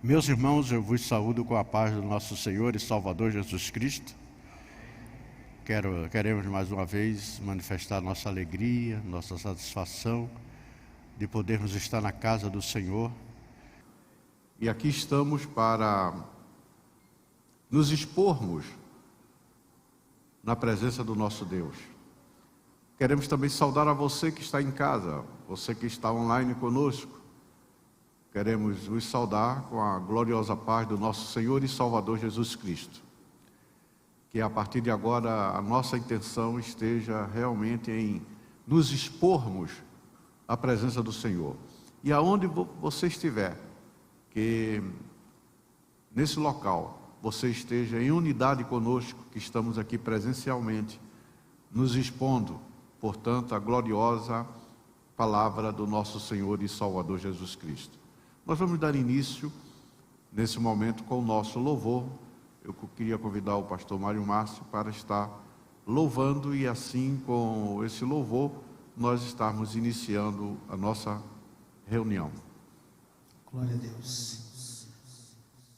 Meus irmãos, eu vos saúdo com a paz do nosso Senhor e Salvador Jesus Cristo. Queremos mais uma vez manifestar nossa alegria, nossa satisfação de podermos estar na casa do Senhor. E aqui estamos para nos expormos na presença do nosso Deus. Queremos também saudar a você que está em casa, você que está online conosco. Queremos vos saudar com a gloriosa paz do nosso Senhor e Salvador Jesus Cristo. Que a partir de agora a nossa intenção esteja realmente em nos expormos à presença do Senhor. E aonde você estiver, que nesse local você esteja em unidade conosco, que estamos aqui presencialmente, nos expondo, portanto, a gloriosa palavra do nosso Senhor e Salvador Jesus Cristo. Nós vamos dar início, nesse momento, com o nosso louvor. Eu queria convidar o pastor Mário Márcio para estar louvando e assim, com esse louvor, nós estarmos iniciando a nossa reunião. Glória a Deus.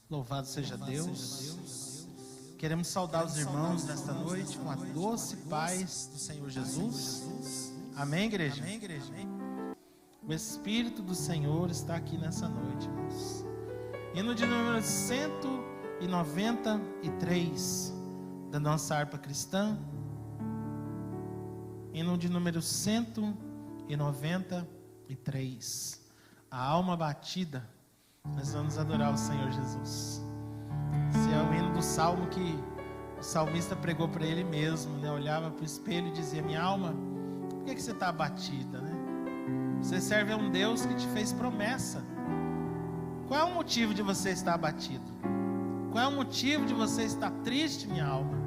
Louvado seja Deus. Queremos saudar os irmãos nesta noite com a doce paz do Senhor Jesus. Amém, igreja? O Espírito do Senhor está aqui nessa noite, irmãos. Hino de número 193 da nossa harpa cristã. Hino de número 193. A alma batida. Nós vamos adorar o Senhor Jesus. Esse é o hino do salmo que o salmista pregou para ele mesmo, né? Olhava para o espelho e dizia: minha alma, por que você está abatida, né? Você serve a um Deus que te fez promessa. Qual é o motivo de você estar abatido? Qual é o motivo de você estar triste, minha alma?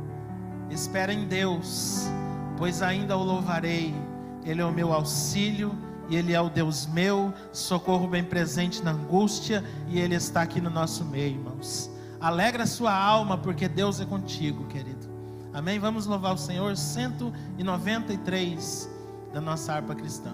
Espera em Deus, pois ainda o louvarei. Ele é o meu auxílio e Ele é o Deus meu, socorro bem presente na angústia, e Ele está aqui no nosso meio, irmãos. Alegra a sua alma, porque Deus é contigo, querido. Amém? Vamos louvar o Senhor. 193 da nossa harpa cristã.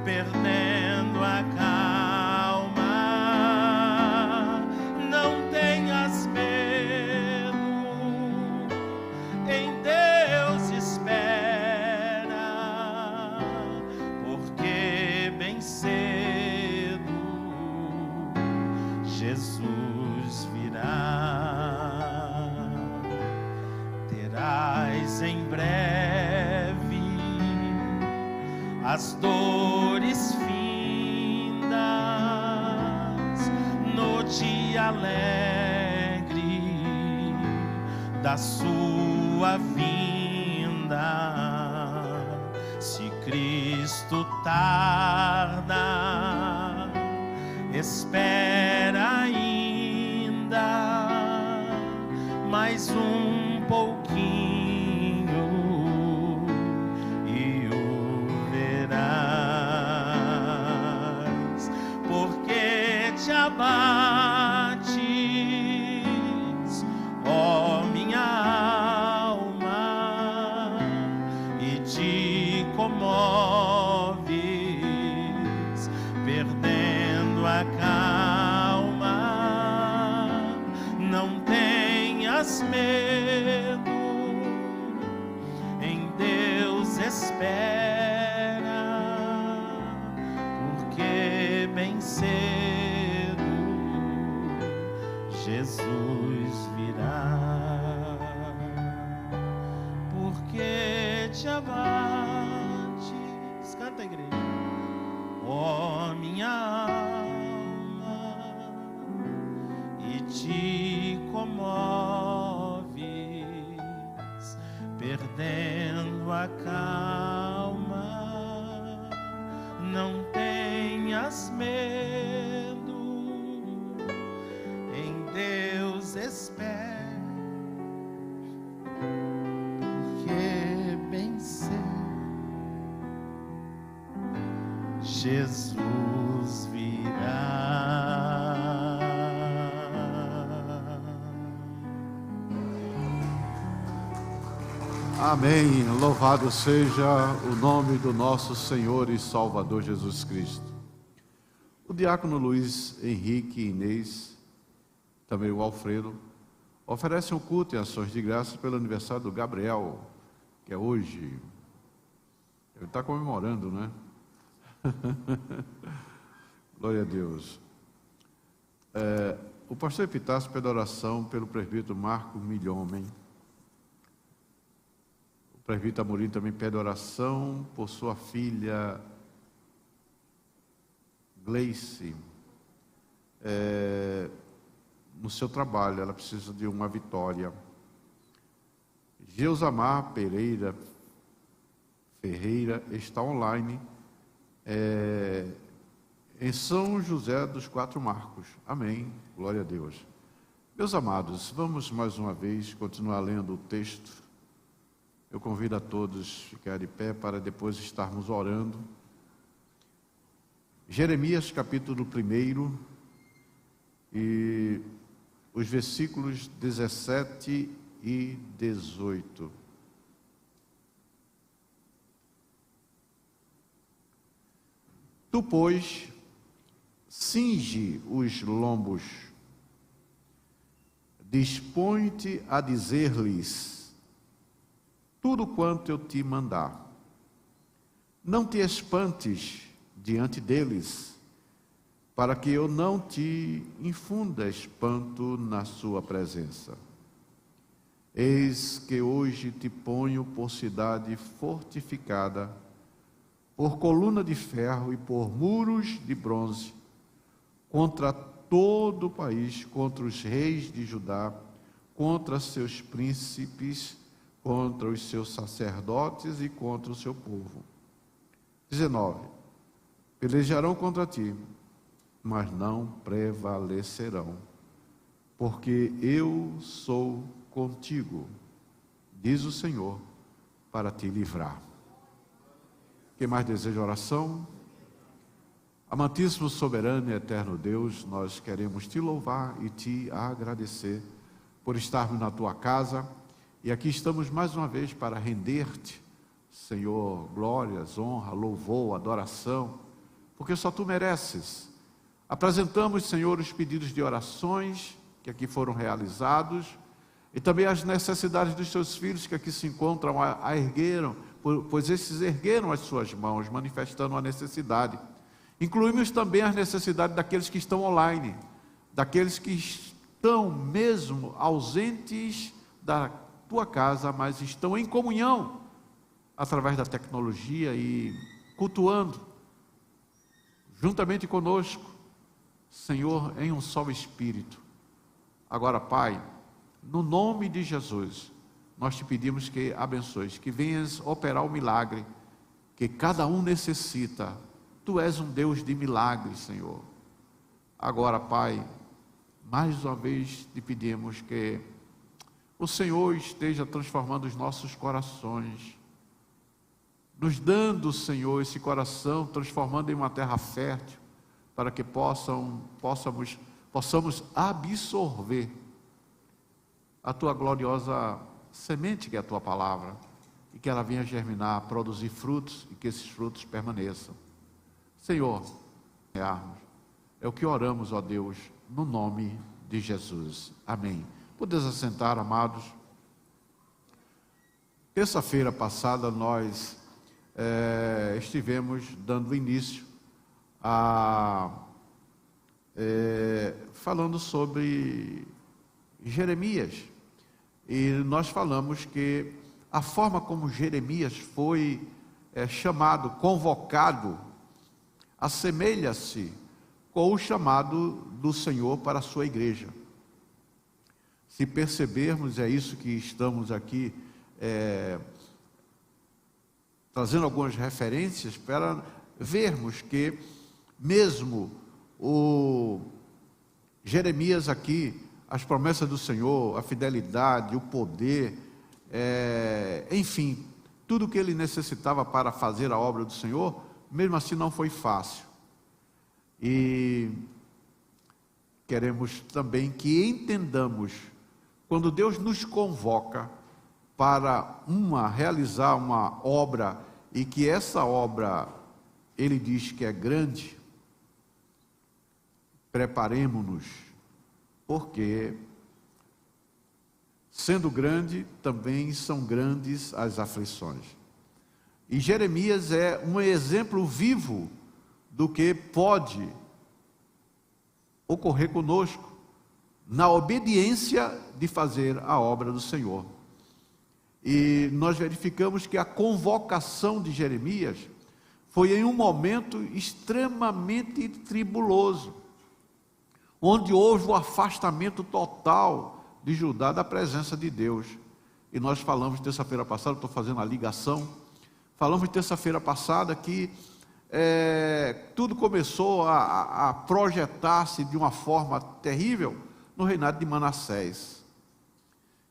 Perdendo Jesus virá. Terás em breve as dores findas no dia alegre da sua vinda. Se Cristo tarda, espera ainda mais um pouquinho e o verás. Porque te abates, ó minha alma, e te comoves, perdendo a calma. Não tenhas medo, em Deus espera, porque bem cedo Jesus virá. Porque te abates, canta a igreja, ó minha alma, e te comoves, perdendo a calma. Não tenhas medo, em Deus espera, porque bem cedo Jesus virá. Amém. Louvado seja o nome do nosso Senhor e Salvador Jesus Cristo. O diácono Luiz Henrique e Inês, também o Alfredo, oferecem um culto e ações de graça pelo aniversário do Gabriel, que é hoje. Ele está comemorando, né? Glória a Deus. O pastor Epitácio pede oração pelo presbítero Marco Milhomem. O presbítero Amorim também pede oração por sua filha Gleice. No seu trabalho, ela precisa de uma vitória. Geusamar Pereira Ferreira está online em São José dos Quatro Marcos. Amém. Glória a Deus. Meus amados, vamos mais uma vez continuar lendo o texto. Eu convido a todos a ficar de pé para depois estarmos orando. Jeremias capítulo 1 e os versículos 17 e 18. Tu, pois, cinge os lombos, dispõe-te a dizer-lhes tudo quanto eu te mandar. Não te espantes diante deles, para que eu não te infunda espanto na sua presença. Eis que hoje te ponho por cidade fortificada, por coluna de ferro e por muros de bronze, contra todo o país, contra os reis de Judá, contra seus príncipes, contra os seus sacerdotes e contra o seu povo. 19. Pelejarão contra ti, mas não prevalecerão, porque eu sou contigo, diz o Senhor, para te livrar. Quem mais deseja oração? Amantíssimo, soberano e eterno Deus, nós queremos te louvar e te agradecer por estarmos na tua casa, e aqui estamos mais uma vez para render-te, Senhor, glórias, honra, louvor, adoração, porque só tu mereces. Apresentamos, Senhor, os pedidos de orações que aqui foram realizados, e também as necessidades dos teus filhos que aqui se encontram, ergueram, pois esses ergueram as suas mãos, manifestando a necessidade. Incluímos também as necessidades daqueles que estão online, daqueles que estão mesmo ausentes da tua casa, mas estão em comunhão através da tecnologia e cultuando juntamente conosco, Senhor, em um só Espírito. Agora, Pai, no nome de Jesus, nós te pedimos que abençoes, que venhas operar o milagre que cada um necessita. Tu és um Deus de milagres, Senhor. Agora, Pai, mais uma vez te pedimos que o Senhor esteja transformando os nossos corações, nos dando, Senhor, esse coração, transformando em uma terra fértil, para que possamos absorver a tua gloriosa semente, que é a tua palavra, e que ela venha germinar, produzir frutos, e que esses frutos permaneçam. Senhor, é o que oramos, ó Deus, no nome de Jesus. Amém. Podeis assentar, amados. Terça-feira passada nós estivemos dando início falando sobre Jeremias, e nós falamos que a forma como Jeremias foi chamado, convocado, assemelha-se com o chamado do Senhor para a sua igreja. Se percebermos, é isso que estamos aqui trazendo algumas referências para vermos que mesmo o Jeremias aqui, as promessas do Senhor, a fidelidade, o poder, enfim, tudo que ele necessitava para fazer a obra do Senhor, mesmo assim não foi fácil. E queremos também que entendamos, quando Deus nos convoca para realizar uma obra, e que essa obra, Ele diz que é grande, preparemo-nos, porque, sendo grande, também são grandes as aflições. E Jeremias é um exemplo vivo do que pode ocorrer conosco, na obediência de fazer a obra do Senhor. E nós verificamos que a convocação de Jeremias foi em um momento extremamente tribuloso, onde houve o afastamento total de Judá da presença de Deus. E nós falamos terça-feira passada, estou fazendo a ligação, falamos terça-feira passada que tudo começou a projetar-se de uma forma terrível no reinado de Manassés,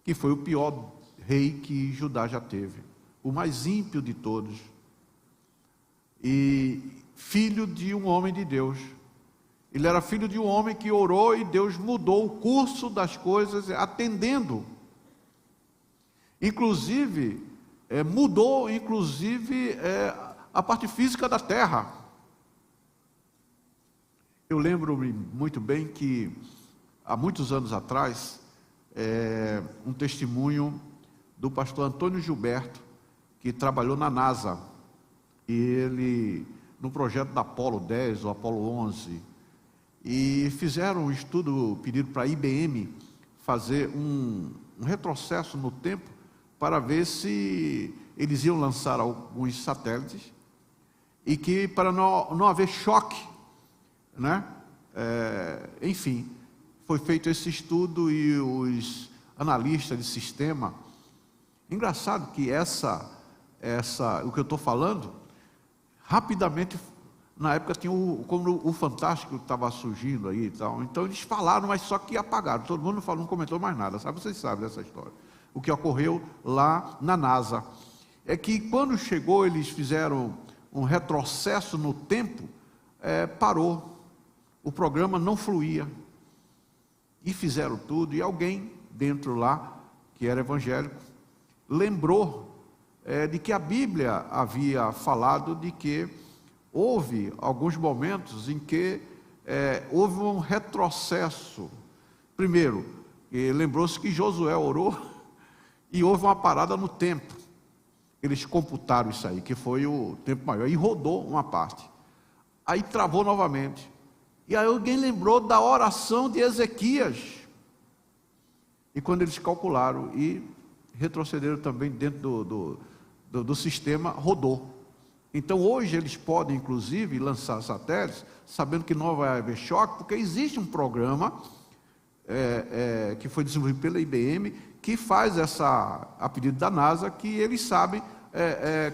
que foi o pior rei que Judá já teve, o mais ímpio de todos, e filho de um homem de Deus. Ele era filho de um homem que orou e Deus mudou o curso das coisas, atendendo. Inclusive, mudou a parte física da terra. Eu lembro-me muito bem que, há muitos anos atrás, um testemunho do pastor Antônio Gilberto, que trabalhou na NASA, e ele, no projeto da Apolo 10 ou Apolo 11, e fizeram um estudo, pedido para a IBM fazer um retrocesso no tempo, para ver se eles iam lançar alguns satélites, e que para não haver choque, né? Enfim, foi feito esse estudo e os analistas de sistema. Engraçado que o que eu estou falando, rapidamente, na época tinha como o Fantástico estava surgindo aí e tal, então eles falaram, mas só que apagaram, todo mundo não comentou mais nada, sabe? Vocês sabem dessa história. O que ocorreu lá na NASA é que quando chegou, eles fizeram um retrocesso no tempo, parou, o programa não fluía, e fizeram tudo, e alguém dentro lá, que era evangélico, lembrou de que a Bíblia havia falado de que houve alguns momentos em que houve um retrocesso. Primeiro, lembrou-se que Josué orou e houve uma parada no tempo. Eles computaram isso aí, que foi o tempo maior, e rodou uma parte. Aí travou novamente. E aí alguém lembrou da oração de Ezequias. E quando eles calcularam e retrocederam também dentro do sistema, rodou. Então hoje eles podem inclusive lançar satélites, sabendo que não vai haver choque, porque existe um programa que foi desenvolvido pela IBM, que faz a pedido da NASA, que eles sabem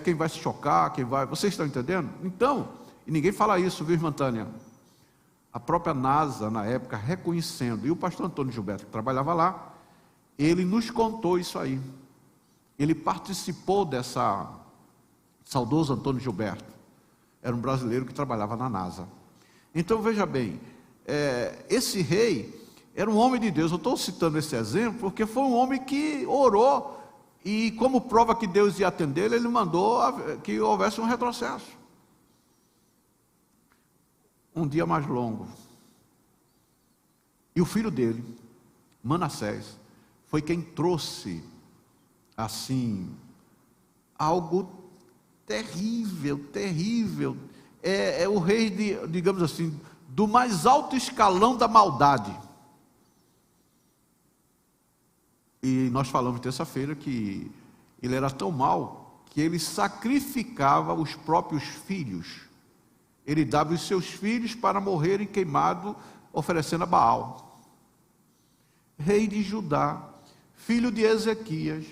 quem vai se chocar, quem vai... Vocês estão entendendo? Então, e ninguém fala isso, viu, irmã Tânia? A própria NASA, na época, reconhecendo, e o pastor Antônio Gilberto, que trabalhava lá, ele nos contou isso aí. Ele participou dessa... Saudoso Antônio Gilberto, era um brasileiro que trabalhava na NASA. Então, veja bem, esse rei era um homem de Deus. Eu estou citando esse exemplo porque foi um homem que orou, e como prova que Deus ia atender, ele mandou que houvesse um retrocesso. Um dia mais longo. E o filho dele, Manassés, foi quem trouxe, assim, algo terrível, terrível. É o rei, digamos assim, do mais alto escalão da maldade. E nós falamos terça-feira que ele era tão mau que ele sacrificava os próprios filhos. Ele dava os seus filhos para morrerem queimados, oferecendo a Baal. Rei de Judá, filho de Ezequias.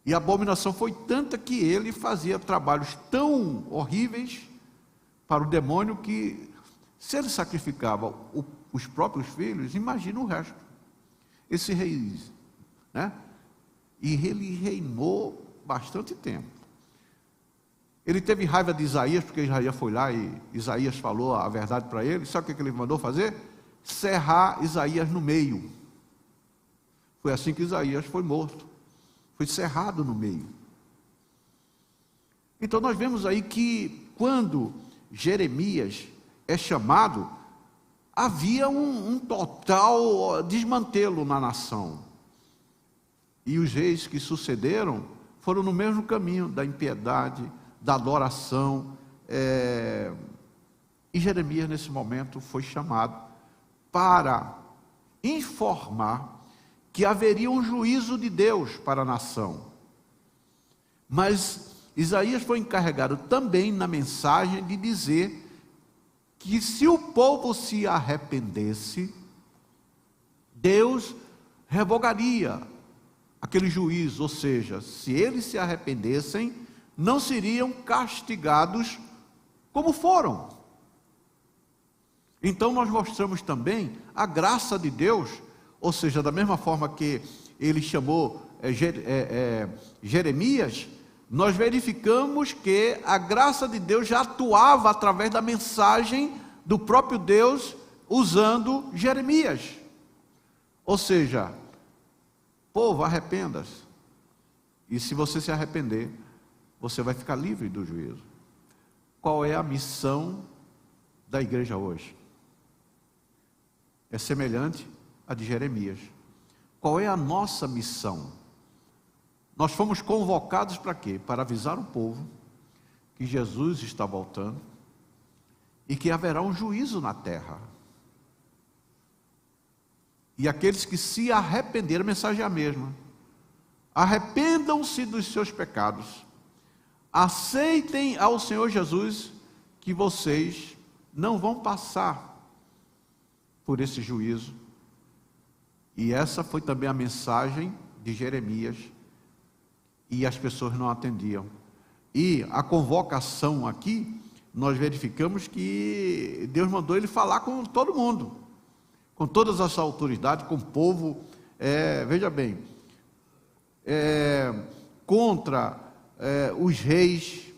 E a abominação foi tanta que ele fazia trabalhos tão horríveis para o demônio que, se ele sacrificava os próprios filhos, imagina o resto. Esse rei, né? E ele reinou bastante tempo. Ele teve raiva de Isaías, porque Isaías foi lá e Isaías falou a verdade para ele. Sabe o que ele mandou fazer? Serrar Isaías no meio. Foi assim que Isaías foi morto. Foi cerrado no meio. Então nós vemos aí que quando Jeremias é chamado, havia um total desmantelo na nação. E os reis que sucederam foram no mesmo caminho da impiedade, da adoração. E Jeremias nesse momento foi chamado para informar que haveria um juízo de Deus para a nação. Mas Isaías foi encarregado também na mensagem de dizer que se o povo se arrependesse, Deus revogaria aquele juízo, ou seja, se eles se arrependessem, não seriam castigados como foram. Então nós mostramos também a graça de Deus. Ou seja, da mesma forma que ele chamou Jeremias, nós verificamos que a graça de Deus já atuava através da mensagem do próprio Deus, usando Jeremias. Ou seja, povo, arrependa-se. E se você se arrepender, você vai ficar livre do juízo. Qual é a missão da igreja hoje? É semelhante a de Jeremias. Qual é a nossa missão? Nós fomos convocados para quê? Para avisar o povo que Jesus está voltando e que haverá um juízo na terra. E aqueles que se arrependeram, a mensagem é a mesma. Arrependam-se dos seus pecados. Aceitem ao Senhor Jesus, que vocês não vão passar por esse juízo. E essa foi também a mensagem de Jeremias, e as pessoas não atendiam. E a convocação aqui, nós verificamos que Deus mandou ele falar com todo mundo, com todas as autoridades, com o povo, veja bem, contra os reis,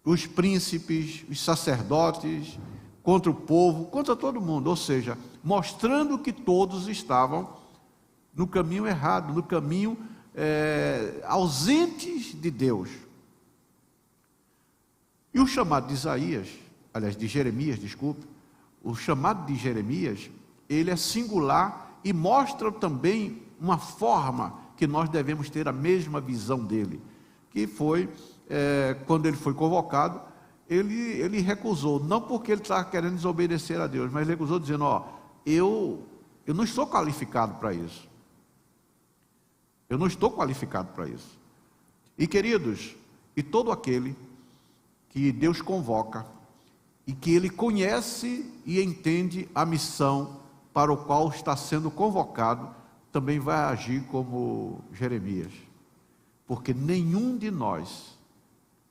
os príncipes, os sacerdotes, contra o povo, contra todo mundo, ou seja, mostrando que todos estavam no caminho errado, no caminho ausentes de Deus. E o chamado de Isaías, aliás, de Jeremias, desculpe, o chamado de Jeremias, ele é singular e mostra também uma forma que nós devemos ter a mesma visão dele, que foi, quando ele foi convocado, ele recusou, não porque ele estava querendo desobedecer a Deus, mas ele recusou dizendo, eu não estou qualificado para isso. Eu não estou qualificado para isso. E queridos, e todo aquele que Deus convoca, e que ele conhece e entende a missão para o qual está sendo convocado, também vai agir como Jeremias. Porque nenhum de nós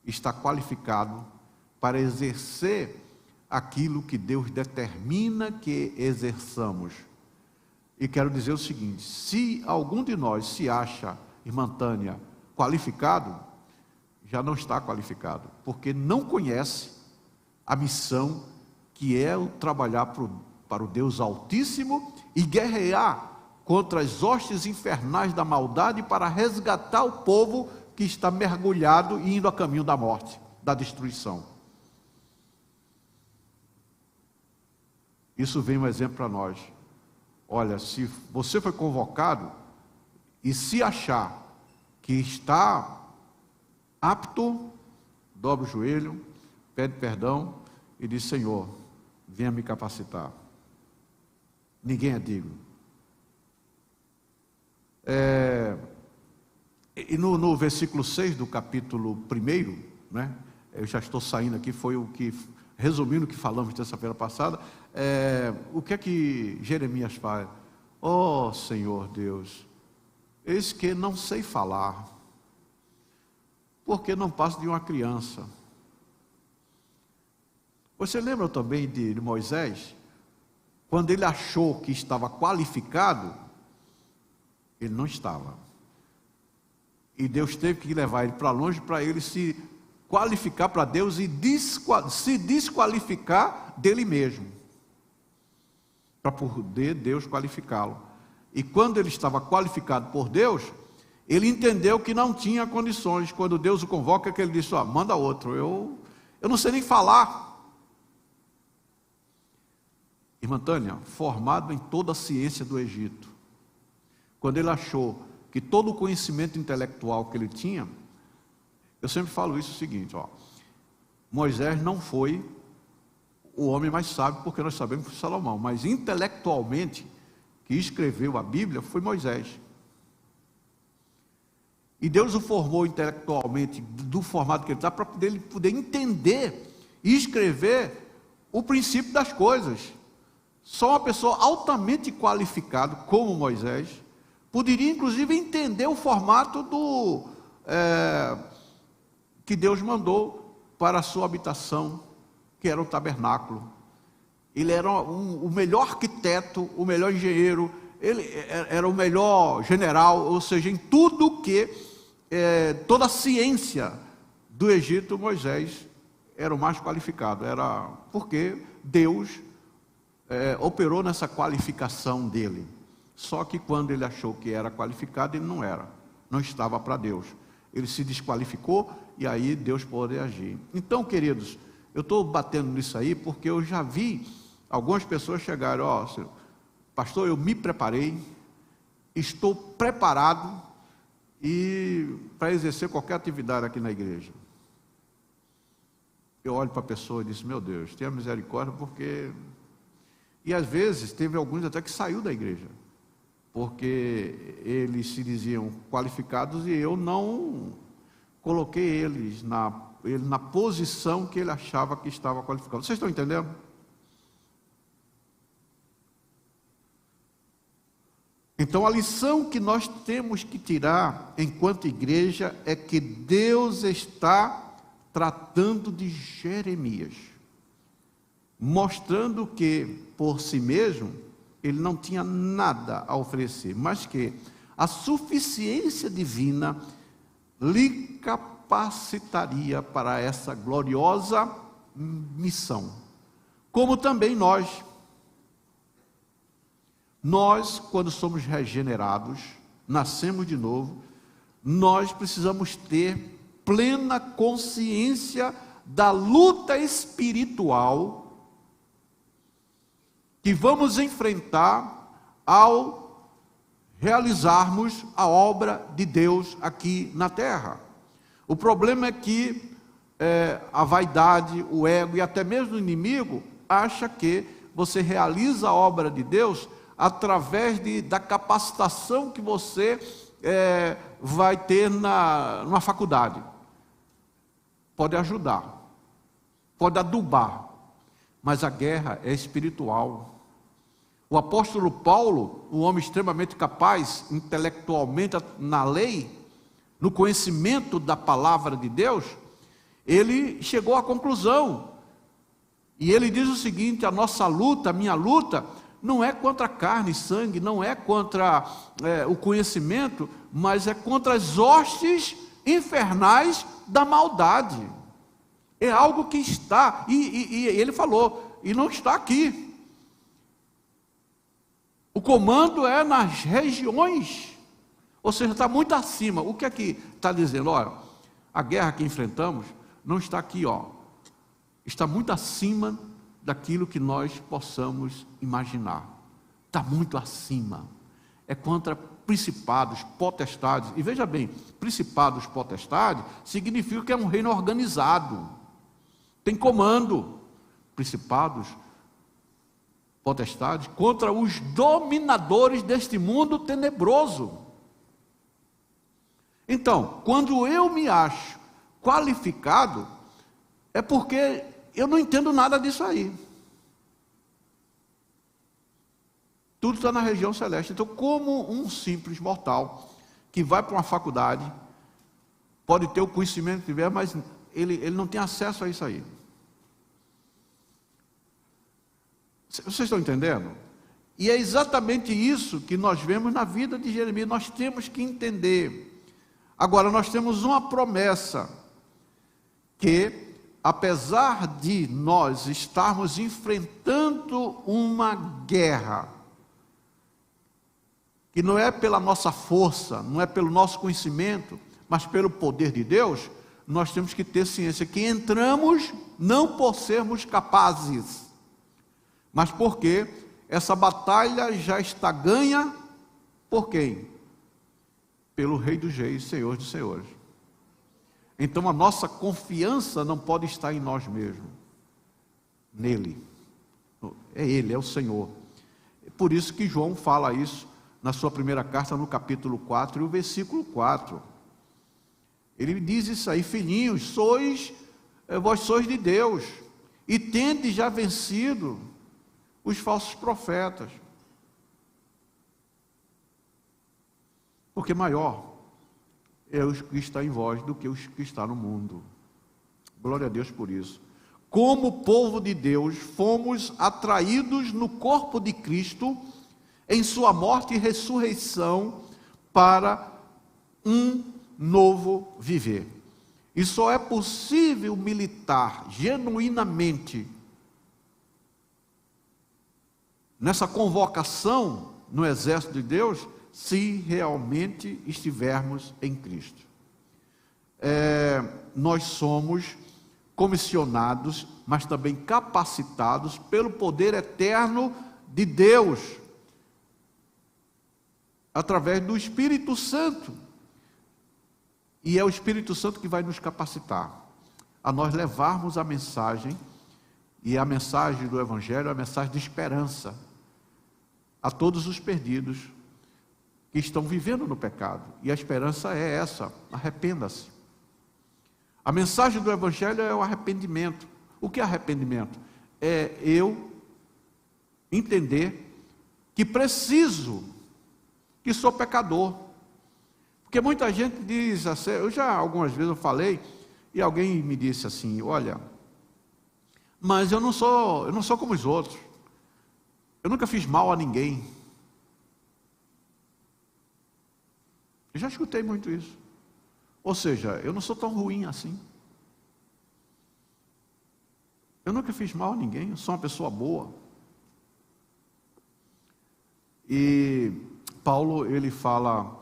está qualificado para exercer aquilo que Deus determina que exerçamos. E quero dizer o seguinte, se algum de nós se acha, irmã Tânia, qualificado, já não está qualificado, porque não conhece a missão que é o trabalhar para o Deus Altíssimo e guerrear contra as hostes infernais da maldade para resgatar o povo que está mergulhado e indo a caminho da morte, da destruição. Isso vem um exemplo para nós. Olha, se você foi convocado e se achar que está apto, dobre o joelho, pede perdão e diz, Senhor, venha me capacitar. Ninguém é digno. E no versículo 6 do capítulo 1, né, eu já estou saindo aqui, foi o que, resumindo o que falamos terça-feira passada, o que é que Jeremias faz? Oh Senhor Deus, eis que não sei falar, porque não passo de uma criança. Você lembra também de Moisés? Quando ele achou que estava qualificado, ele não estava. E Deus teve que levar ele para longe para ele se qualificar para Deus e se desqualificar dele mesmo, para poder Deus qualificá-lo. E quando ele estava qualificado por Deus, ele entendeu que não tinha condições. Quando Deus o convoca, que ele disse, manda outro, eu não sei nem falar. Irmã Tânia, formado em toda a ciência do Egito, quando ele achou que todo o conhecimento intelectual que ele tinha, eu sempre falo isso o seguinte, Moisés não foi o homem mais sábio, porque nós sabemos que foi Salomão, mas intelectualmente, que escreveu a Bíblia, foi Moisés. E Deus o formou intelectualmente, do formato que ele está, para ele poder entender e escrever o princípio das coisas. Só uma pessoa altamente qualificada, como Moisés, poderia inclusive entender o formato que Deus mandou para a sua habitação, que era o tabernáculo. Ele era o melhor arquiteto, o melhor engenheiro, ele era o melhor general, ou seja, em tudo que, toda a ciência do Egito, Moisés era o mais qualificado, porque Deus operou nessa qualificação dele. Só que quando ele achou que era qualificado, ele não estava para Deus. Ele se desqualificou e aí Deus pôde agir. Então, queridos, eu estou batendo nisso aí porque eu já vi algumas pessoas chegarem, pastor, eu me preparei, estou preparado para exercer qualquer atividade aqui na igreja. Eu olho para a pessoa e disse, meu Deus, tenha misericórdia, porque... E às vezes teve alguns até que saiu da igreja, porque eles se diziam qualificados e eu não coloquei ele na posição que ele achava que estava qualificado. Vocês estão entendendo? Então a lição que nós temos que tirar enquanto igreja é que Deus está tratando de Jeremias, mostrando que por si mesmo ele não tinha nada a oferecer, mas que a suficiência divina lhe capacitaria para essa gloriosa missão. Como também nós, quando somos regenerados, nascemos de novo, nós precisamos ter plena consciência da luta espiritual que vamos enfrentar ao realizarmos a obra de Deus aqui na terra. O problema é que a vaidade, o ego e até mesmo o inimigo acha que você realiza a obra de Deus através da capacitação que você vai ter numa faculdade. Pode ajudar, pode adubar, mas a guerra é espiritual. O apóstolo Paulo, um homem extremamente capaz, intelectualmente na lei, no conhecimento da palavra de Deus, ele chegou à conclusão, e ele diz o seguinte: a nossa luta, a minha luta, não é contra carne e sangue, não é contra o conhecimento, mas é contra as hostes infernais da maldade. É algo que está, e ele falou, e não está aqui. O comando é nas regiões, ou seja, está muito acima. O que é que está dizendo? Olha, a guerra que enfrentamos não está aqui, está muito acima daquilo que nós possamos imaginar. Está muito acima. É contra principados, potestades. E veja bem, principados, potestades, significa que é um reino organizado. Tem comando. Principados, potestades, contra os dominadores deste mundo tenebroso. Então, quando eu me acho qualificado, é porque eu não entendo nada disso aí. Tudo está na região celeste. Então, como um simples mortal que vai para uma faculdade, pode ter o conhecimento que tiver, mas ele não tem acesso a isso aí. Vocês estão entendendo? E é exatamente isso que nós vemos na vida de Jeremias. Nós temos que entender. Agora, nós temos uma promessa, que apesar de nós estarmos enfrentando uma guerra, que não é pela nossa força, não é pelo nosso conhecimento, mas pelo poder de Deus, nós temos que ter ciência que entramos não por sermos capazes, mas porque essa batalha já está ganha por quem? Pelo Rei dos Reis, Senhor dos Senhores. Então a nossa confiança não pode estar em nós mesmos, nele. É Ele, é o Senhor. Por isso que João fala isso na sua primeira carta, no capítulo 4 e o versículo 4. Ele diz isso aí: filhinhos, vós sois de Deus, e tendes já vencido os falsos profetas. Porque maior é o que está em vós do que os que está no mundo. Glória a Deus por isso. Como povo de Deus, fomos atraídos no corpo de Cristo, em sua morte e ressurreição, para um novo viver. E só é possível militar genuinamente nessa convocação no exército de Deus, se realmente estivermos em Cristo. Nós somos comissionados, mas também capacitados pelo poder eterno de Deus, através do Espírito Santo. E é o Espírito Santo que vai nos capacitar a nós levarmos a mensagem, e a mensagem do Evangelho é a mensagem de esperança a todos os perdidos que estão vivendo no pecado. E a esperança é essa: arrependa-se. A mensagem do Evangelho é o arrependimento. O que é arrependimento? É eu entender que preciso, que sou pecador. Porque muita gente diz assim, algumas vezes eu falei, e alguém me disse assim: olha, mas eu não sou como os outros. Eu nunca fiz mal a ninguém. Eu já escutei muito isso. Ou seja, eu não sou tão ruim assim. Eu nunca fiz mal a ninguém, eu sou uma pessoa boa. E Paulo, ele fala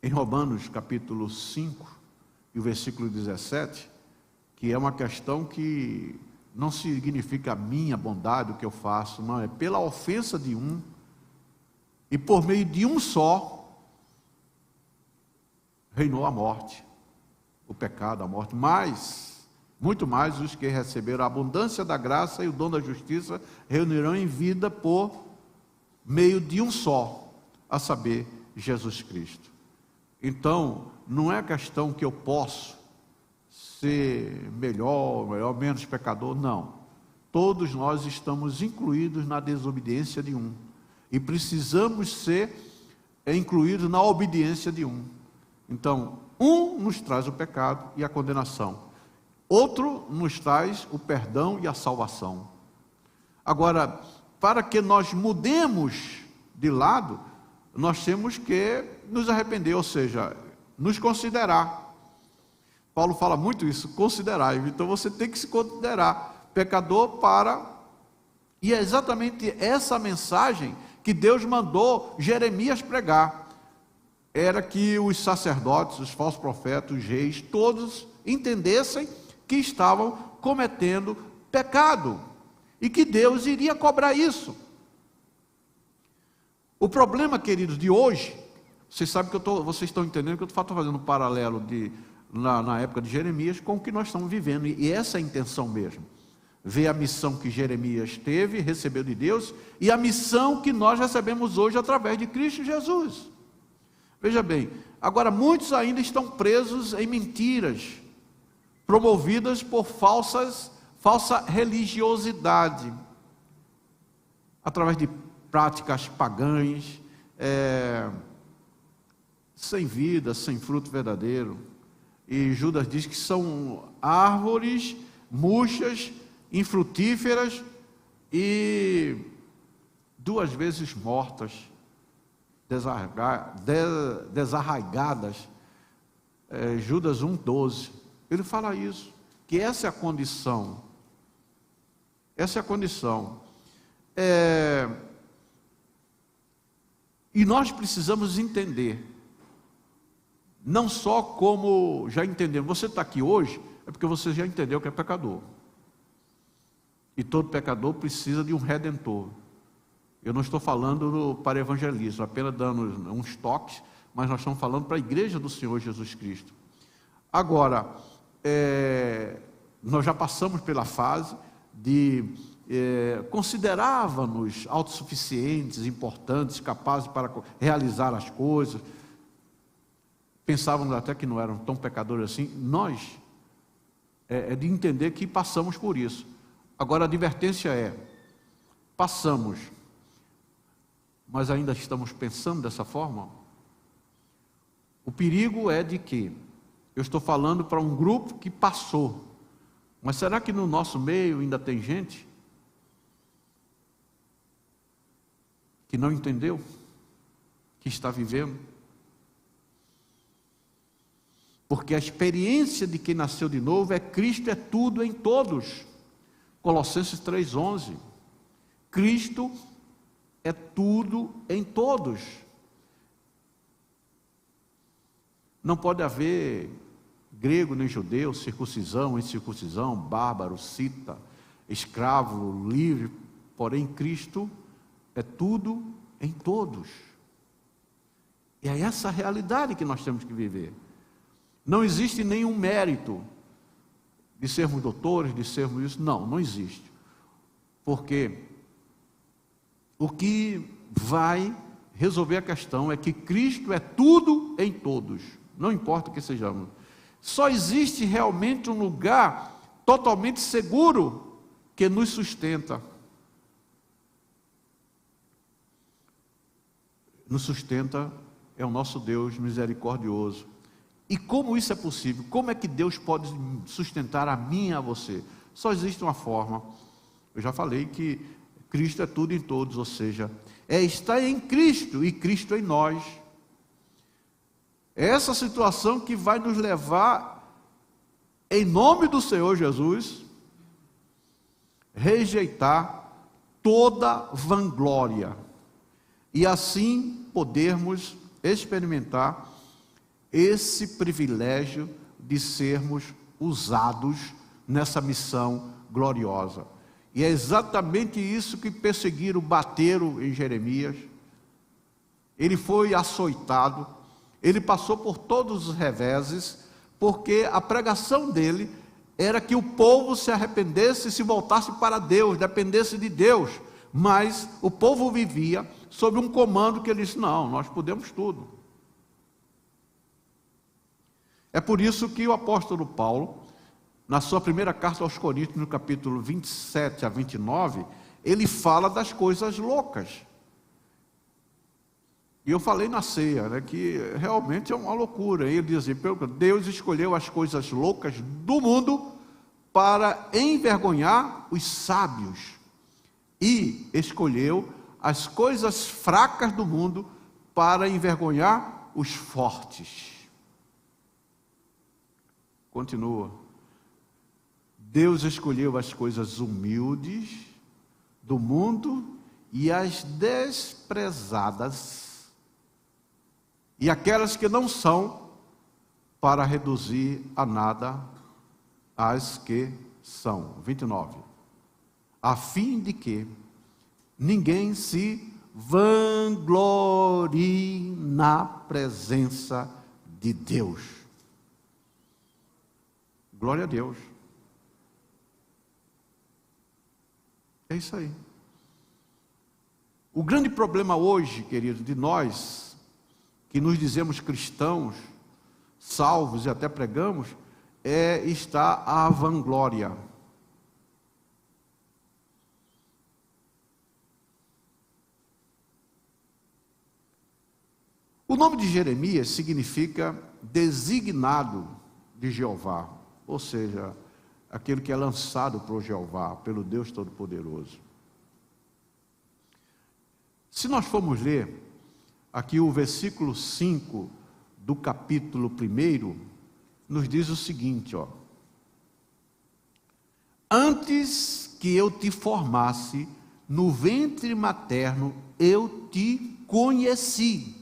em Romanos capítulo 5 e o versículo 17, que é uma questão que não significa a minha bondade, o que eu faço, não, é pela ofensa de um, e por meio de um só, reinou a morte. o pecado, a morte, mas, muito mais, os que receberam a abundância da graça e o dom da justiça reunirão em vida por meio de um só, a saber, Jesus Cristo. Então, não é questão que eu posso ser melhor, menos pecador, não. Todos nós estamos incluídos na desobediência de um, e precisamos ser incluídos na obediência de um. Então, um nos traz o pecado e a condenação, outro nos traz o perdão e a salvação. Agora, para que nós mudemos de lado, nós temos que nos arrepender, ou seja, nos considerar. Paulo fala muito isso, considerar. Então você tem que se considerar pecador e é exatamente essa mensagem que Deus mandou Jeremias pregar. Era que os sacerdotes, os falsos profetas, os reis, todos entendessem que estavam cometendo pecado e que Deus iria cobrar isso. O problema, queridos, de hoje, vocês sabem que vocês estão entendendo que eu estou fazendo um paralelo na época de Jeremias com o que nós estamos vivendo, e essa é a intenção mesmo. Ver a missão que Jeremias teve, recebeu de Deus, e a missão que nós recebemos hoje através de Cristo Jesus. Veja bem, agora muitos ainda estão presos em mentiras, promovidas por falsa religiosidade, através de práticas pagãs, sem vida, sem fruto verdadeiro. E Judas diz que são árvores murchas, infrutíferas e 2 vezes mortas, desarraigadas. Judas 1,12. Ele fala isso, que essa é a condição. Essa é a condição. E nós precisamos entender, não só como já entendemos. Você está aqui hoje, é porque você já entendeu que é pecador. E todo pecador precisa de um redentor. Eu não estou falando para evangelismo, apenas dando uns toques, mas nós estamos falando para a igreja do Senhor Jesus Cristo. Agora, nós já passamos pela fase de considerávamos autossuficientes, importantes, capazes para realizar as coisas. Pensávamos até que não eram tão pecadores assim. Nós, é de entender que passamos por isso. Agora a advertência passamos, mas ainda estamos pensando dessa forma? O perigo é de que, eu estou falando para um grupo que passou, mas será que no nosso meio ainda tem gente que não entendeu, que está vivendo? Porque a experiência de quem nasceu de novo é Cristo é tudo em todos. Colossenses 3,11. Cristo é tudo em todos. Não pode haver grego nem judeu, circuncisão, incircuncisão, bárbaro, cita, escravo, livre, porém Cristo é tudo em todos. E é essa a realidade que nós temos que viver. Não existe nenhum mérito de sermos doutores, de sermos isso. Não existe. Porque o que vai resolver a questão é que Cristo é tudo em todos. Não importa o que sejamos. Só existe realmente um lugar totalmente seguro que nos sustenta. Nos sustenta é o nosso Deus misericordioso. E como isso é possível? Como é que Deus pode sustentar a mim e a você? Só existe uma forma. Eu já falei que Cristo é tudo em todos, ou seja, estar em Cristo e Cristo em nós. É essa situação que vai nos levar, em nome do Senhor Jesus, rejeitar toda vanglória e assim podermos experimentar esse privilégio de sermos usados nessa missão gloriosa. E é exatamente isso que perseguiram, bateram em Jeremias. Ele foi açoitado, ele passou por todos os reveses, porque a pregação dele era que o povo se arrependesse e se voltasse para Deus, dependesse de Deus. Mas o povo vivia sob um comando que ele disse: não, nós podemos tudo. É por isso que o apóstolo Paulo, na sua primeira carta aos Coríntios, no capítulo 27 a 29, ele fala das coisas loucas. E eu falei na ceia, né, que realmente é uma loucura. Ele diz assim: Deus escolheu as coisas loucas do mundo para envergonhar os sábios, e escolheu as coisas fracas do mundo para envergonhar os fortes. Continua. Deus escolheu as coisas humildes do mundo e as desprezadas, e aquelas que não são, para reduzir a nada as que são. 29. A fim de que ninguém se vanglorie na presença de Deus. Glória a Deus. É isso aí. O grande problema hoje, querido, de nós, que nos dizemos cristãos, salvos e até pregamos, está a vanglória. O nome de Jeremias significa designado de Jeová, ou seja, aquele que é lançado por Jeová, pelo Deus Todo-Poderoso. Se nós formos ler aqui o versículo 5 do capítulo 1, nos diz o seguinte, ó: antes que eu te formasse no ventre materno, eu te conheci,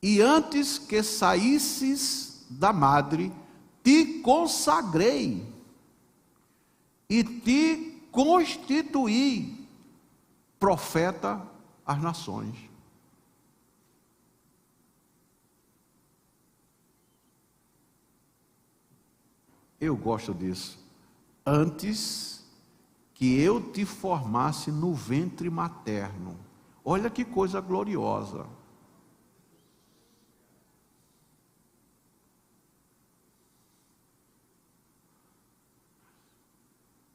e antes que saísses da madre, te consagrei e te constituí profeta às nações. Eu gosto disso. Antes que eu te formasse no ventre materno. Olha que coisa gloriosa.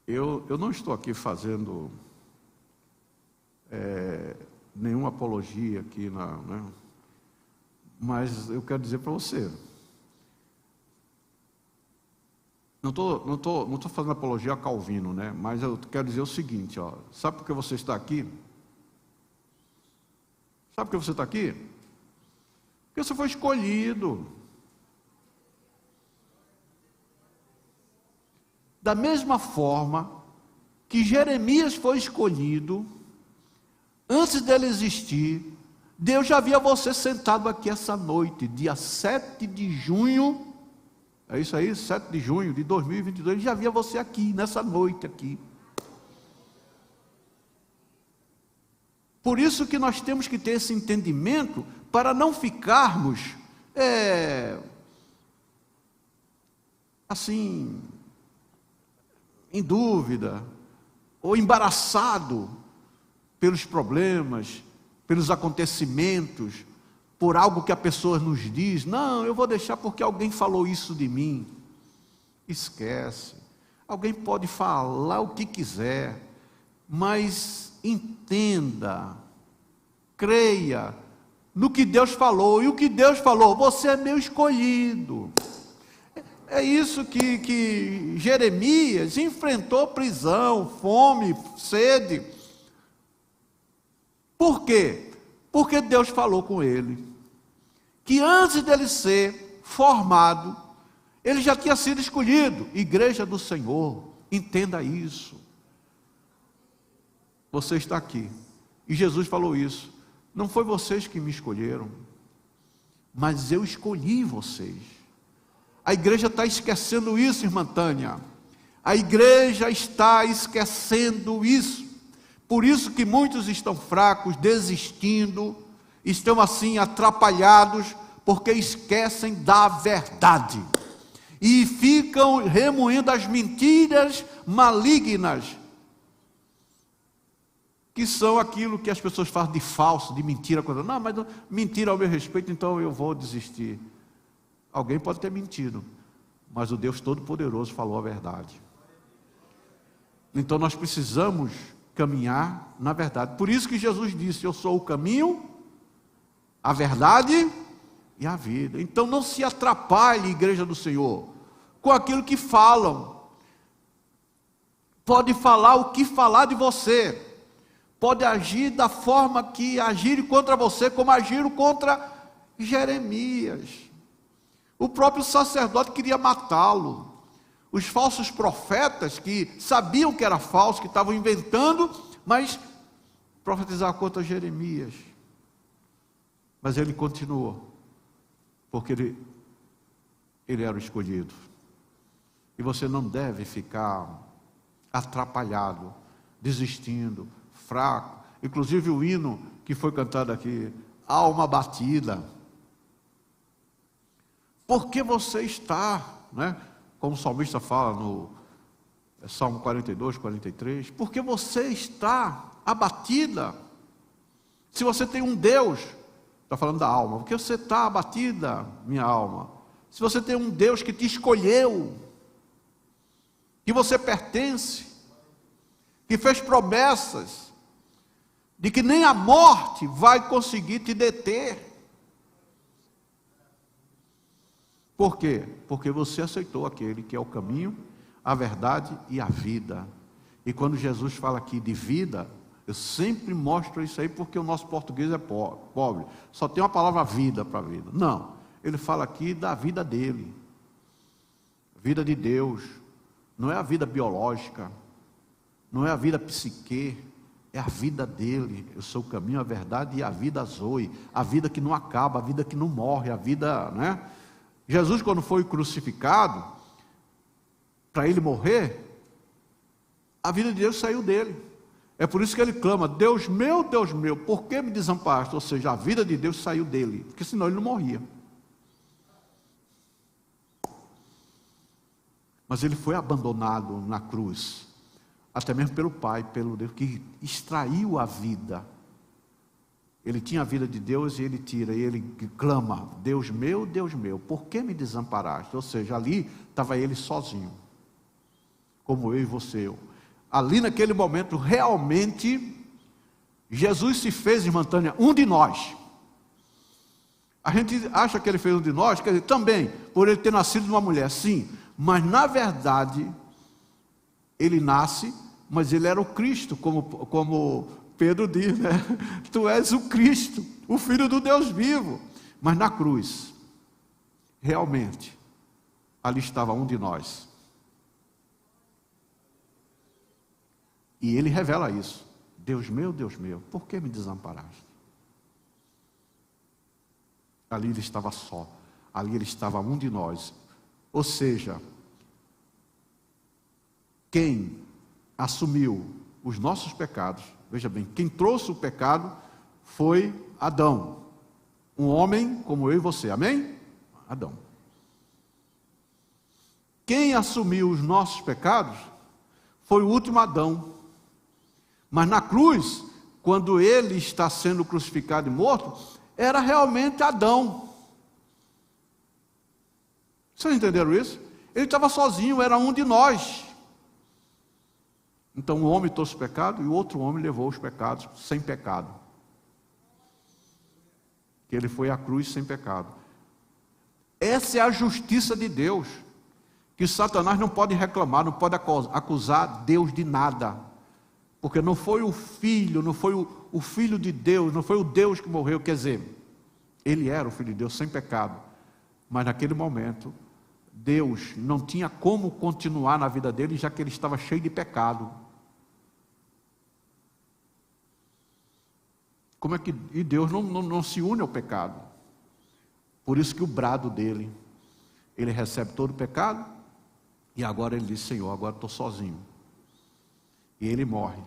Eu não estou aqui fazendo nenhuma apologia aqui, né? Mas eu quero dizer para você, não estou fazendo apologia a Calvino, né? Mas eu quero dizer o seguinte, ó: sabe por que você está aqui? Sabe por que você está aqui? Porque você foi escolhido. Da mesma forma que Jeremias foi escolhido, antes dele existir, Deus já havia você sentado aqui essa noite, dia 7 de junho, é isso aí, 7 de junho de 2022, já havia você aqui, nessa noite aqui. Por isso que nós temos que ter esse entendimento, para não ficarmos, assim, em dúvida, ou embaraçado pelos problemas, pelos acontecimentos, por algo que a pessoa nos diz. Não, eu vou deixar porque alguém falou isso de mim. Esquece. Alguém pode falar o que quiser, mas entenda, creia no que Deus falou. E o que Deus falou: você é meu escolhido. É isso que Jeremias enfrentou: prisão, fome, sede. Por quê? Porque Deus falou com ele, que antes dele ser formado, ele já tinha sido escolhido. Igreja do Senhor, entenda isso. Você está aqui, e Jesus falou isso: não foi vocês que me escolheram, mas eu escolhi vocês. A igreja está esquecendo isso, irmã Tânia. A igreja está esquecendo isso. Por isso que muitos estão fracos, desistindo, estão assim atrapalhados, porque esquecem da verdade e ficam remoendo as mentiras malignas, que são aquilo que as pessoas fazem de falso, de mentira. Não, mas mentira ao meu respeito, então eu vou desistir. Alguém pode ter mentido, mas o Deus Todo-Poderoso falou a verdade. Então nós precisamos caminhar na verdade. Por isso que Jesus disse: eu sou o caminho, a verdade e a vida. Então não se atrapalhe, igreja do Senhor, com aquilo que falam. Pode falar o que falar de você, pode agir da forma que agirem contra você, como agiram contra Jeremias. O próprio sacerdote queria matá-lo. Os falsos profetas, que sabiam que era falso, que estavam inventando, mas profetizavam contra Jeremias. Mas ele continuou, porque ele era o escolhido. E você não deve ficar atrapalhado, desistindo, fraco. Inclusive o hino que foi cantado aqui, alma batida. Porque você está, né? Como o salmista fala no Salmo 42, 43, porque você está abatida. Se você tem um Deus, está falando da alma, porque você está abatida, minha alma. Se você tem um Deus que te escolheu, que você pertence, que fez promessas, de que nem a morte vai conseguir te deter. Por quê? Porque você aceitou aquele que é o caminho, a verdade e a vida. E quando Jesus fala aqui de vida, eu sempre mostro isso aí, porque o nosso português é pobre. Só tem uma palavra vida para vida. Não, ele fala aqui da vida dele. Vida de Deus. Não é a vida biológica, não é a vida psique, é a vida dele. Eu sou o caminho, a verdade e a vida zoe. A vida que não acaba, a vida que não morre, a vida, né? Jesus, quando foi crucificado, para ele morrer, a vida de Deus saiu dele. É por isso que ele clama: Deus meu, por que me desamparaste? Ou seja, a vida de Deus saiu dele, porque senão ele não morria. Mas ele foi abandonado na cruz, até mesmo pelo Pai, pelo Deus que extraiu a vida. Ele tinha a vida de Deus e ele tira, e ele clama: Deus meu, por que me desamparaste? Ou seja, ali estava ele sozinho, como eu e você. Ali naquele momento, realmente, Jesus se fez, irmã Tânia, um de nós. A gente acha que ele fez um de nós, quer dizer, também, por ele ter nascido de uma mulher, sim, mas na verdade, ele nasce, mas ele era o Cristo, como Pedro diz, né? Tu és o Cristo, o Filho do Deus vivo. Mas na cruz, realmente, ali estava um de nós. E ele revela isso: Deus meu, por que me desamparaste? Ali ele estava só, ali ele estava um de nós. Ou seja, quem assumiu os nossos pecados, veja bem, quem trouxe o pecado foi Adão, um homem como eu e você, amém? Adão. Quem assumiu os nossos pecados foi o último Adão. Mas na cruz, quando ele está sendo crucificado e morto, era realmente Adão. Vocês entenderam isso? Ele estava sozinho, era um de nós. Então um homem trouxe o pecado e o outro homem levou os pecados sem pecado. Que ele foi à cruz sem pecado. Essa é a justiça de Deus, que Satanás não pode reclamar, não pode acusar Deus de nada, porque não foi o Filho, não foi o Filho de Deus, não foi o Deus que morreu, quer dizer, ele era o Filho de Deus sem pecado, mas naquele momento, Deus não tinha como continuar na vida dele, já que ele estava cheio de pecado. Como é que e Deus não se une ao pecado? Por isso que o brado dele, ele recebe todo o pecado, e agora ele diz: Senhor, agora estou sozinho. E ele morre.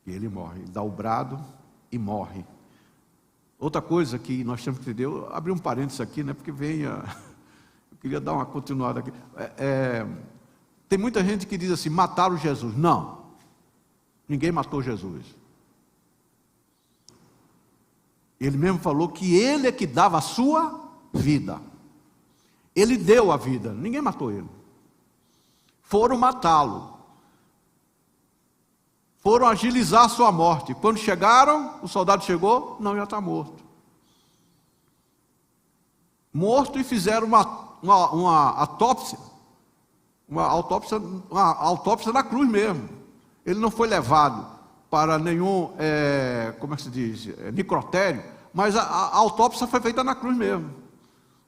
E ele morre, ele dá o brado, e morre. Outra coisa que nós temos que entender, eu abri um parênteses aqui, né, porque eu queria dar uma continuada aqui. Tem muita gente que diz assim, mataram Jesus. Não, ninguém matou Jesus. Ele mesmo falou que ele é que dava a sua vida. Ele deu a vida, ninguém matou ele. Foram matá-lo. Foram agilizar a sua morte. Quando chegaram, o soldado chegou, não, já está morto. Morto, e fizeram uma autópsia. Uma autópsia na cruz mesmo. Ele não foi levado para nenhum, como é que se diz, necrotério, mas a autópsia foi feita na cruz mesmo.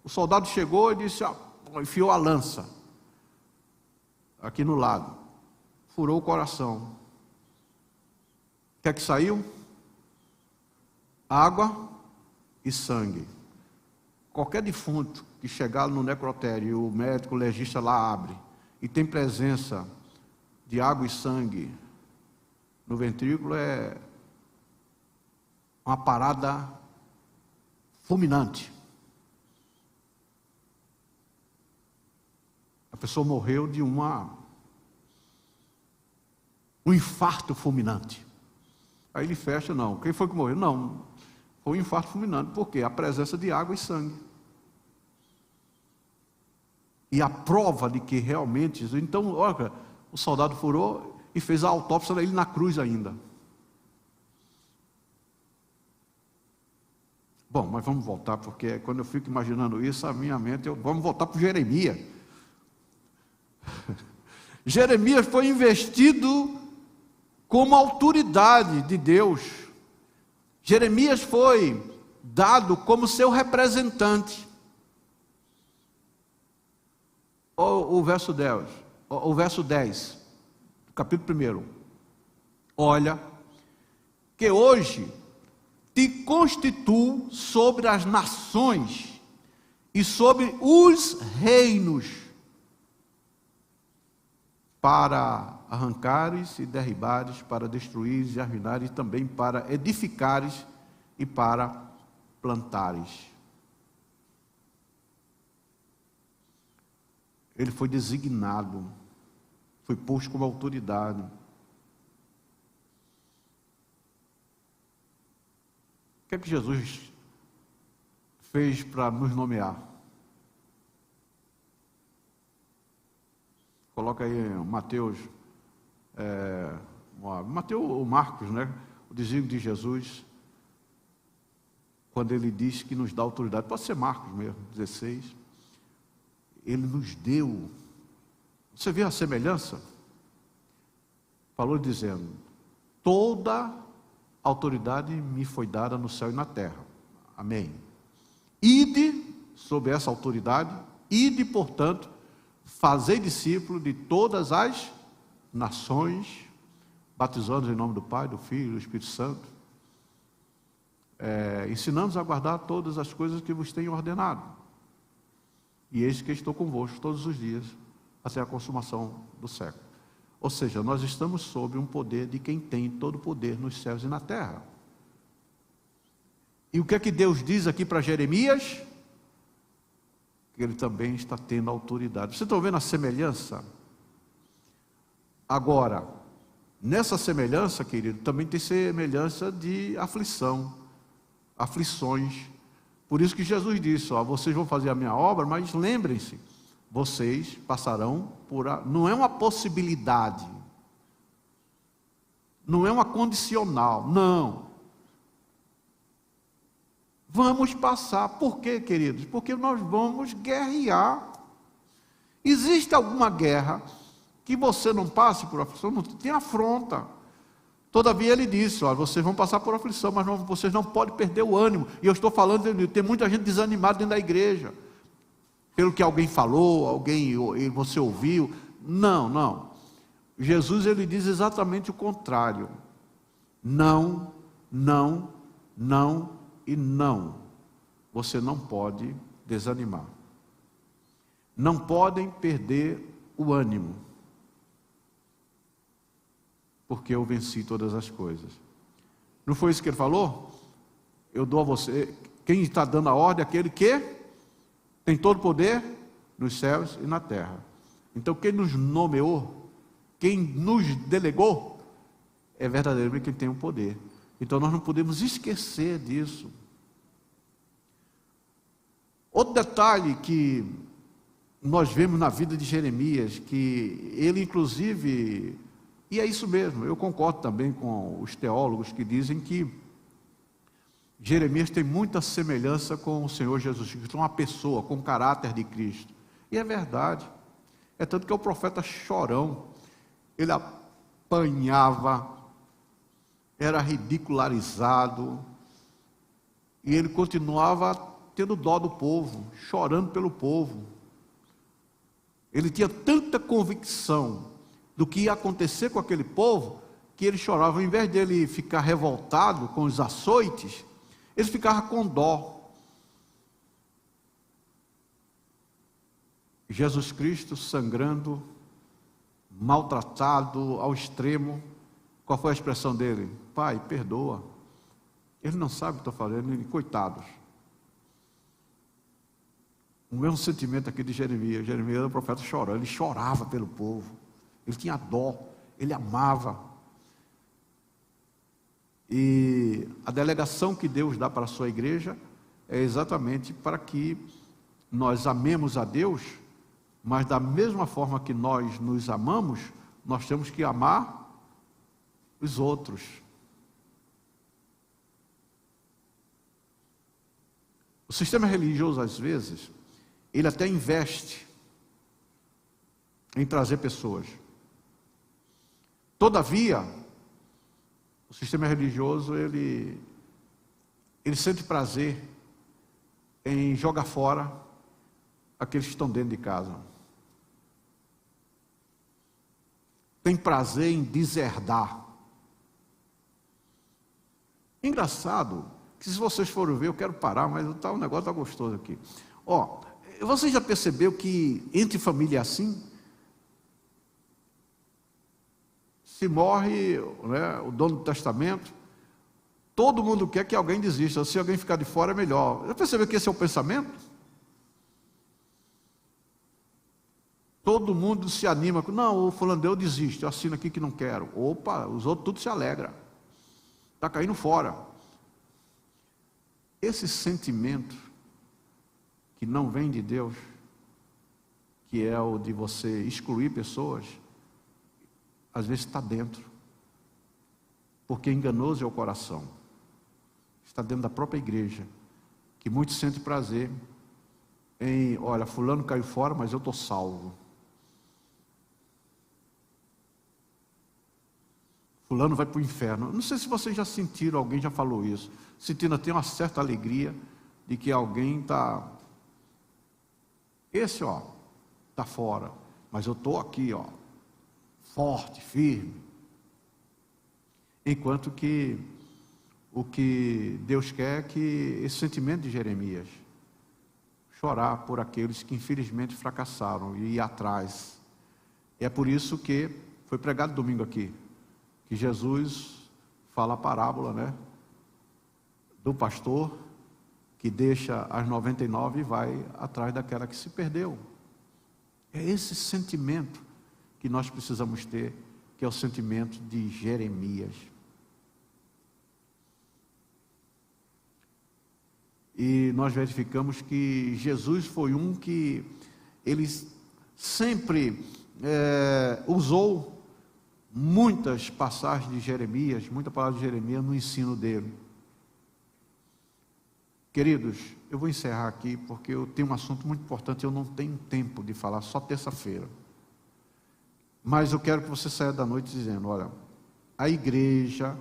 O soldado chegou e disse, enfiou a lança aqui no lado, furou o coração. O que é que saiu? Água e sangue. Qualquer defunto que chegar no necrotério e o médico legista lá abre e tem presença de água e sangue no ventrículo, é uma parada fulminante. A pessoa morreu de um infarto fulminante. Aí ele fecha, não. Quem foi que morreu? Não, foi um infarto fulminante. Por quê? A presença de água e sangue. E a prova de que realmente... Então, olha, o soldado furou e fez a autópsia dele na cruz ainda. Bom, mas vamos voltar, porque quando eu fico imaginando isso, a minha mente... Vamos voltar para Jeremias. Jeremias foi investido como autoridade de Deus. Jeremias foi dado como seu representante. O verso 10, capítulo 1. Olha, que hoje te constituo sobre as nações e sobre os reinos, para arrancares e derribares, para destruires e arruinares, e também para edificares e para plantares. Ele foi designado, foi posto como autoridade. O que é que Jesus fez para nos nomear? Coloca aí Mateus ou Marcos, né? O desígnio de Jesus, quando ele diz que nos dá autoridade, pode ser Marcos mesmo, 16, ele nos deu, você vê a semelhança? Falou dizendo, toda autoridade me foi dada no céu e na terra, amém. Ide, sob essa autoridade, ide, portanto, fazei discípulo de todas as nações, batizando em nome do Pai, do Filho e do Espírito Santo, ensinando-os a guardar todas as coisas que vos tenho ordenado. E eis que estou convosco todos os dias, até a consumação do século. Ou seja, nós estamos sob um poder de quem tem todo o poder nos céus e na terra. E o que é que Deus diz aqui para Jeremias? Que ele também está tendo autoridade. Vocês estão vendo a semelhança? Agora, nessa semelhança, querido, também tem semelhança de aflição, aflições. Por isso que Jesus disse, vocês vão fazer a minha obra, mas lembrem-se, vocês passarão por... Não é uma possibilidade, não é uma condicional, não. Vamos passar. Por quê, queridos? Porque nós vamos guerrear. Existe alguma guerra que você não passe por aflição? Não tem afronta. Todavia ele disse, vocês vão passar por aflição, mas vocês não podem perder o ânimo. E eu estou falando, tem muita gente desanimada dentro da igreja, pelo que alguém falou, você ouviu. Não. Jesus, ele diz exatamente o contrário. Não e não. Você não pode desanimar. Não podem perder o ânimo. Porque eu venci todas as coisas. Não foi isso que ele falou? Eu dou a você. Quem está dando a ordem é aquele que tem todo o poder nos céus e na terra. Então quem nos nomeou, quem nos delegou, é verdadeiramente quem tem o poder. Então nós não podemos esquecer disso. Outro detalhe que nós vemos na vida de Jeremias, que ele inclusive, e é isso mesmo, eu concordo também com os teólogos que dizem que Jeremias tem muita semelhança com o Senhor Jesus Cristo, uma pessoa com o caráter de Cristo. E é verdade. É tanto que é o profeta chorão. Ele apanhava, era ridicularizado, e ele continuava tendo dó do povo, chorando pelo povo. Ele tinha tanta convicção do que ia acontecer com aquele povo, que ele chorava. Ao invés dele ficar revoltado com os açoites, ele ficava com dó. Jesus Cristo sangrando, maltratado ao extremo. Qual foi a expressão dele? Pai, perdoa. Ele não sabe o que estou falando, coitados. O mesmo sentimento aqui de Jeremias. Jeremias era o profeta chorando, ele chorava pelo povo, ele tinha dó, ele amava. E a delegação que Deus dá para a sua igreja é exatamente para que nós amemos a Deus, mas da mesma forma que nós nos amamos, nós temos que amar os outros. O sistema religioso, às vezes, ele até investe em trazer pessoas. Todavia, o sistema religioso, ele sente prazer em jogar fora aqueles que estão dentro de casa. Tem prazer em deserdar. Engraçado, que se vocês forem ver, eu quero parar, mas o negócio está gostoso aqui. Você já percebeu que entre família é assim? Se morre, né, o dono do testamento, todo mundo quer que alguém desista. Se alguém ficar de fora é melhor. Já percebeu que esse é o pensamento? Todo mundo se anima. Não, o fulano eu desisto, eu assino aqui que não quero. Opa, os outros tudo se alegra. Está caindo fora. Esse sentimento que não vem de Deus, que é o de você excluir pessoas, às vezes está dentro, porque enganoso é o coração, está dentro da própria igreja, que muitos sentem prazer em, olha, fulano caiu fora, mas eu estou salvo. Fulano vai para o inferno. Não sei se vocês já sentiram, alguém já falou isso, sentindo até uma certa alegria de que alguém está, esse está fora, mas eu estou aqui, forte, firme. Enquanto que o que Deus quer é que esse sentimento de Jeremias, chorar por aqueles que infelizmente fracassaram e ir atrás. É por isso que foi pregado domingo aqui, que Jesus fala a parábola, né, do pastor que deixa as 99 e vai atrás daquela que se perdeu. É esse sentimento que nós precisamos ter, que é o sentimento de Jeremias. E nós verificamos que Jesus foi um que ele sempre usou muitas passagens de Jeremias, muita palavra de Jeremias no ensino dele. Queridos, eu vou encerrar aqui porque eu tenho um assunto muito importante, eu não tenho tempo de falar, só terça-feira. Mas eu quero que você saia da noite dizendo, olha, a igreja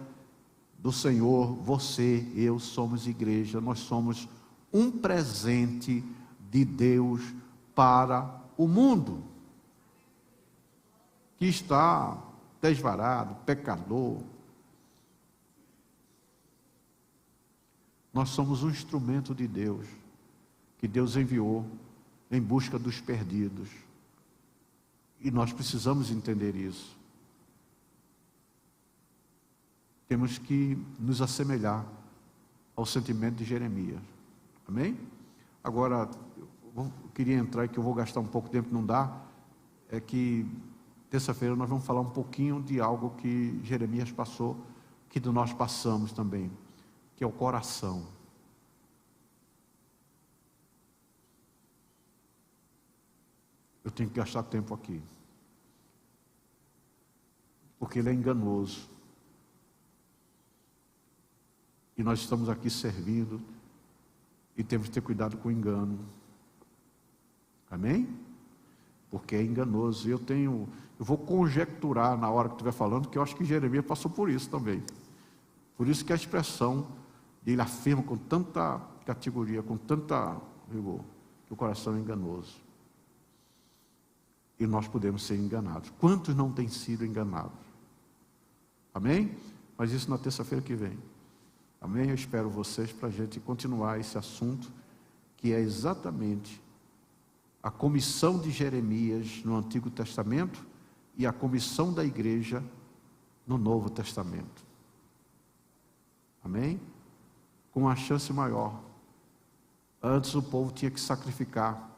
do Senhor, você, eu somos igreja, nós somos um presente de Deus para o mundo, que está desvarado, pecador. Nós somos um instrumento de Deus, que Deus enviou em busca dos perdidos. E nós precisamos entender isso. temos que nos assemelhar ao sentimento de Jeremias. Amém? Agora, eu queria entrar, e que eu vou gastar um pouco de tempo, não dá, é que terça-feira nós vamos falar um pouquinho de algo que Jeremias passou, que nós passamos também, que é o coração. Eu tenho que gastar tempo aqui, porque ele é enganoso, e nós estamos aqui servindo, e temos que ter cuidado com o engano. Amém? Porque é enganoso. Eu vou conjecturar na hora que estiver falando, que eu acho que Jeremias passou por isso também. Por isso que a expressão, ele afirma com tanta categoria, com tanta rigor, que o coração é enganoso. E nós podemos ser enganados. Quantos não têm sido enganados? Amém? Mas isso na terça-feira que vem. Amém? Eu espero vocês para a gente continuar esse assunto, que é exatamente a comissão de Jeremias no Antigo Testamento e a comissão da igreja no Novo Testamento. Amém? Com uma chance maior. Antes o povo tinha que sacrificar,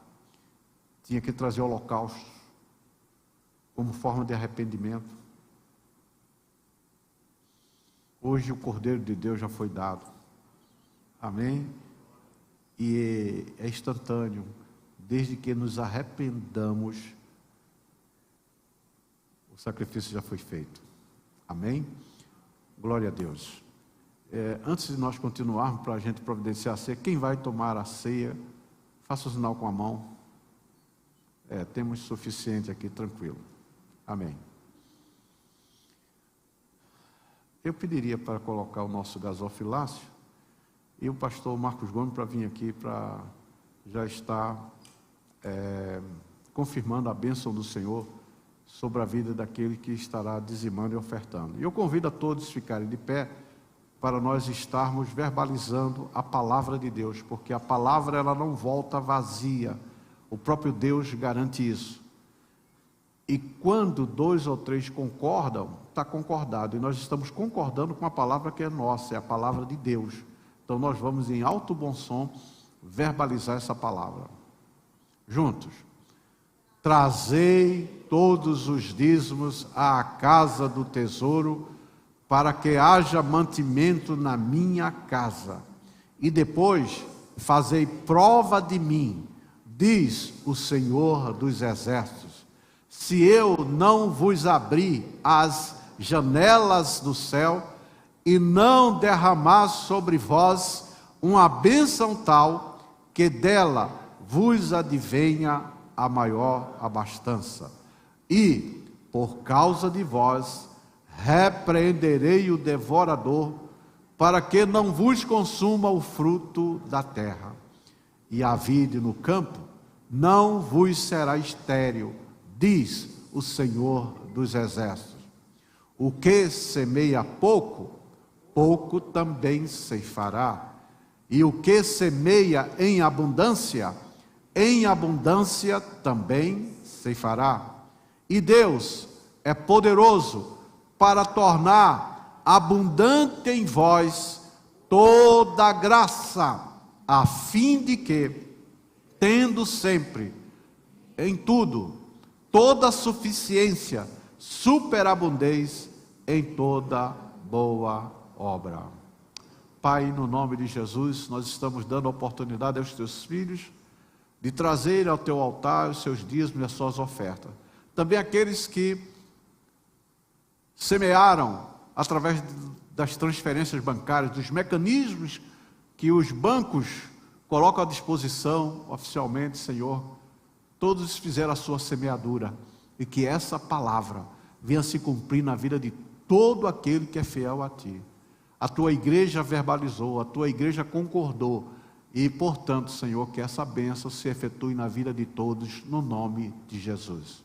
tinha que trazer holocaustos como forma de arrependimento. Hoje o Cordeiro de Deus já foi dado. Amém? E é instantâneo. Desde que nos arrependamos, o sacrifício já foi feito. Amém? Glória a Deus. Antes de nós continuarmos, para a gente providenciar a ceia, quem vai tomar a ceia, faça o sinal com a mão. Temos suficiente aqui, tranquilo. Amém. Eu pediria para colocar o nosso gasofilácio e o pastor Marcos Gomes para vir aqui para já estar confirmando a bênção do Senhor sobre a vida daquele que estará dizimando e ofertando. E eu convido a todos a ficarem de pé para nós estarmos verbalizando a palavra de Deus, porque a palavra ela não volta vazia. O próprio Deus garante isso. E quando 2 ou 3 concordam, está concordado. E nós estamos concordando com a palavra que é nossa, é a palavra de Deus. Então nós vamos em alto bom som verbalizar essa palavra. Juntos. Trazei todos os dízimos à casa do tesouro, para que haja mantimento na minha casa. E depois fazei prova de mim, diz o Senhor dos Exércitos. Se eu não vos abrir as janelas do céu e não derramar sobre vós uma bênção tal que dela vos advenha a maior abastança. E, por causa de vós, repreenderei o devorador, para que não vos consuma o fruto da terra. E a vide no campo não vos será estéril, diz o Senhor dos Exércitos. O que semeia pouco, pouco também ceifará. E o que semeia em abundância também ceifará. E Deus é poderoso para tornar abundante em vós toda graça, a fim de que, tendo sempre, em tudo, toda suficiência, superabundez em toda boa obra. Pai, no nome de Jesus, nós estamos dando a oportunidade aos teus filhos de trazer ao teu altar os seus dízimos e as suas ofertas. Também aqueles que semearam através das transferências bancárias, dos mecanismos que os bancos colocam à disposição oficialmente, Senhor, todos fizeram a sua semeadura, e que essa palavra venha se cumprir na vida de todo aquele que é fiel a Ti. A Tua igreja verbalizou, a Tua igreja concordou, e portanto, Senhor, que essa bênção se efetue na vida de todos, no nome de Jesus.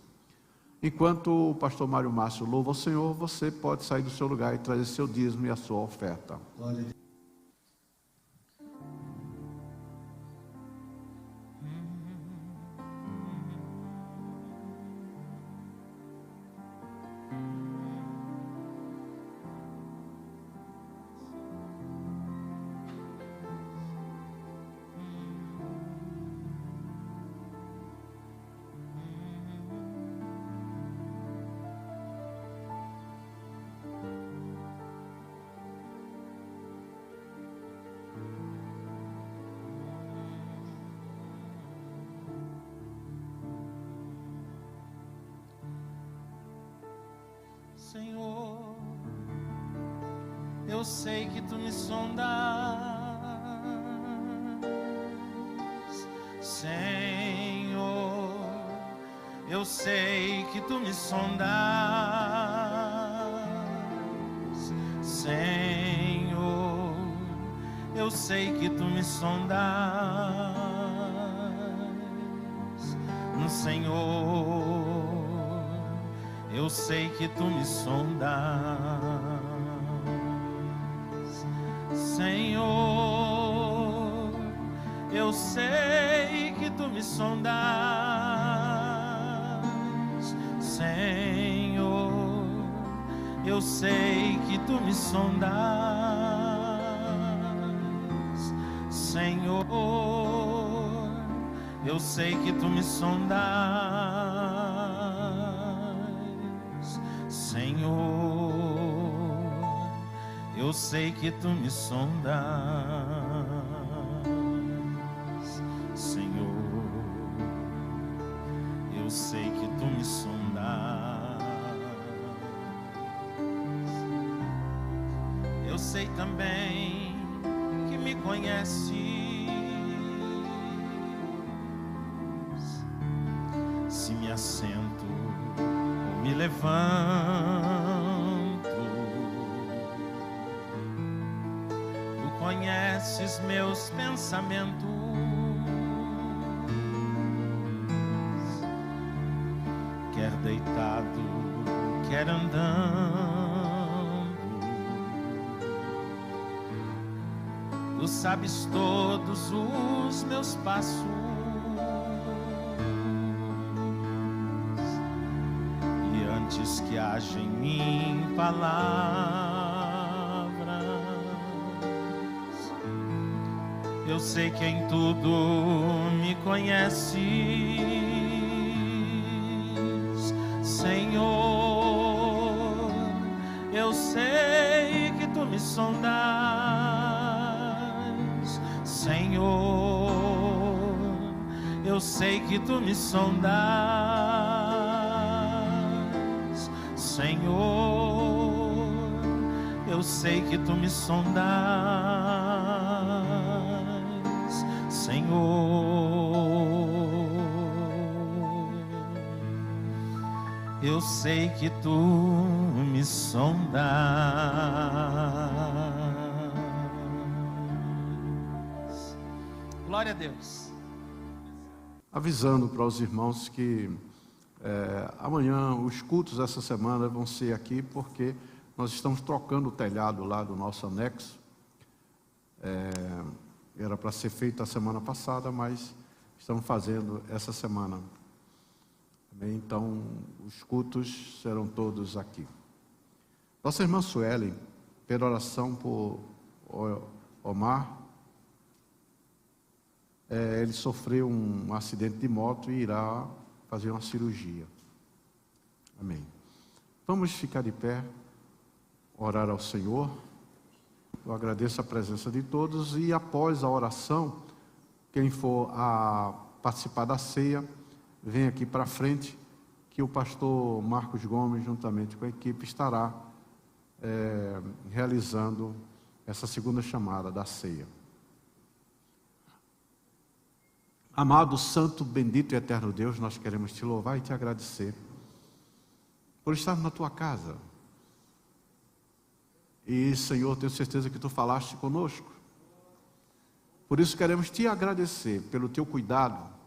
Enquanto o pastor Mário Márcio louva o Senhor, você pode sair do seu lugar e trazer seu dízimo e a sua oferta. Glória a Deus. Senhor, eu sei que tu me sondas, Senhor, eu sei que tu me sondas, Senhor, eu sei que tu me sondas, Senhor, eu sei que tu me sondas, Senhor, eu sei que tu me sondas, Senhor, eu sei que tu me sondas, Senhor, eu sei que tu me sondas, Senhor, eu sei que tu me sondas, Senhor, eu sei que tu me sondas, eu sei também que me conheces, se me assento ou me levanto, tu conheces meus pensamentos, quer deitado, quer andando, tu sabes todos os meus passos, e antes que haja em mim palavras, eu sei que em tudo me conheces, Senhor, eu sei que tu me sondas, Senhor, eu sei que tu me sondas, Senhor, eu sei que tu me sondas, Senhor, eu sei que tu me sondas. Glória a Deus. Avisando para os irmãos que amanhã os cultos essa semana vão ser aqui, porque nós estamos trocando o telhado lá do nosso anexo. Era para ser feito a semana passada, mas estamos fazendo essa semana. Então, os cultos serão todos aqui. Nossa irmã Suelen, pela oração por Omar, ele sofreu um acidente de moto e irá fazer uma cirurgia. Amém. Vamos ficar de pé, orar ao Senhor. Eu agradeço a presença de todos e após a oração, quem for a participar da ceia, vem aqui para frente, que o pastor Marcos Gomes, juntamente com a equipe, estará realizando essa segunda chamada da ceia. Amado, santo, bendito e eterno Deus, nós queremos te louvar e te agradecer por estar na tua casa. E, Senhor, tenho certeza que tu falaste conosco. Por isso queremos te agradecer pelo teu cuidado,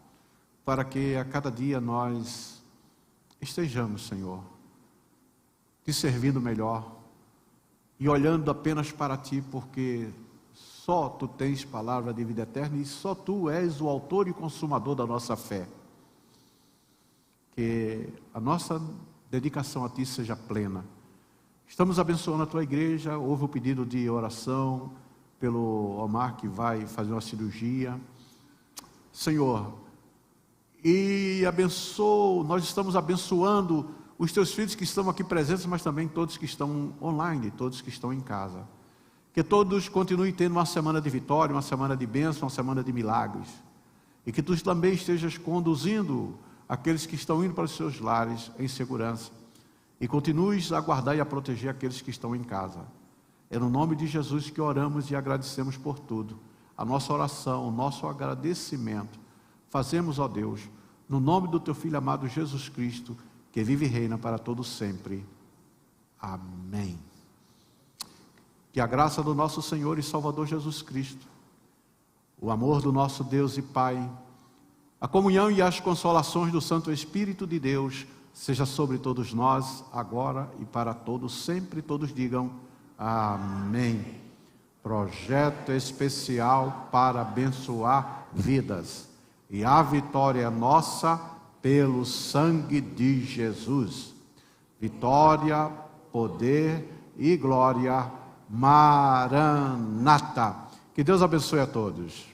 para que a cada dia nós estejamos, Senhor, te servindo melhor e olhando apenas para ti, porque só tu tens palavra de vida eterna e só tu és o autor e consumador da nossa fé. Que a nossa dedicação a ti seja plena. Estamos abençoando a tua igreja. Houve o pedido de oração pelo Omar, que vai fazer uma cirurgia. Senhor, e nós estamos abençoando os teus filhos que estão aqui presentes, mas também todos que estão online, todos que estão em casa. Que todos continuem tendo uma semana de vitória, uma semana de bênção, uma semana de milagres. E que tu também estejas conduzindo aqueles que estão indo para os seus lares em segurança. e continues a guardar e a proteger aqueles que estão em casa. É no nome de Jesus que oramos e agradecemos por tudo. A nossa oração, o nosso agradecimento, fazemos, ó Deus, no nome do Teu Filho amado Jesus Cristo, que vive e reina para todo sempre. Amém. Que a graça do nosso Senhor e Salvador Jesus Cristo, o amor do nosso Deus e Pai, a comunhão e as consolações do Santo Espírito de Deus, seja sobre todos nós, agora e para todos sempre. Todos digam amém. Projeto especial para abençoar vidas. E a vitória é nossa pelo sangue de Jesus. Vitória, poder e glória. Maranata. Que Deus abençoe a todos.